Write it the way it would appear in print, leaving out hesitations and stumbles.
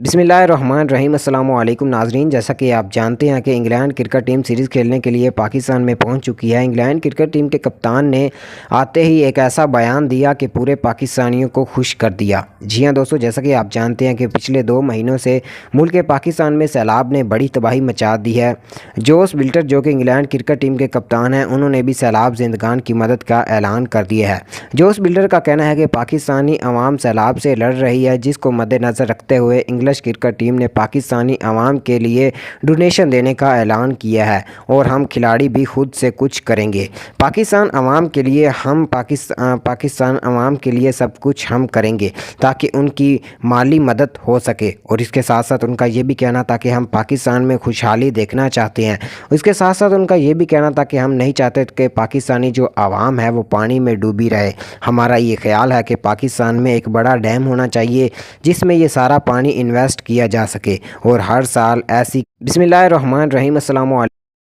बिस्मिल्लाहिर्रहमानिर्रहीम। अस्सलाम वालेकुम नाज़रीन, जैसा कि आप जानते हैं कि इंग्लैंड क्रिकेट टीम सीरीज़ खेलने के लिए पाकिस्तान में पहुंच चुकी है। इंग्लैंड क्रिकेट टीम के कप्तान ने आते ही एक ऐसा बयान दिया कि पूरे पाकिस्तानियों को खुश कर दिया। जी हां दोस्तों, जैसा कि आप जानते हैं कि पिछले 2 महीनों से मुल्क पाकिस्तान में सैलाब ने बड़ी तबाही मचा दी है। जोस बिल्टर जो कि इंग्लैंड क्रिकेट टीम के कप्तान हैं, उन्होंने भी सैलाब ज़िंदगान की मदद का ऐलान कर दिया है। जोस बिल्टर का कहना है कि पाकिस्तानी अवाम सैलाब से लड़ रही है, जिसको मद्देनज़र रखते हुए इंग्लिश क्रिकेट टीम ने पाकिस्तानी अवाम के लिए डोनेशन देने का ऐलान किया है और हम खिलाड़ी भी खुद से कुछ करेंगे। पाकिस्तान अवाम के लिए हम पाकिस्तान अवाम के लिए सब कुछ हम करेंगे ताकि उनकी माली मदद हो सके। और इसके साथ साथ उनका ये भी कहना था कि हम पाकिस्तान में खुशहाली देखना चाहते हैं। इसके साथ साथ उनका ये भी कहना था कि हम नहीं चाहते कि पाकिस्तानी जो आवाम है वो पानी में डूबी रहे। हमारा ये ख्याल है कि पाकिस्तान में एक बड़ा डैम होना चाहिए जिसमें ये सारा पानी इन्वेस्ट किया जा सके और हर साल ऐसी। बिस्मिल्लाहिर्रहमानिर्रहीम। अस्सलाम वालेकुम।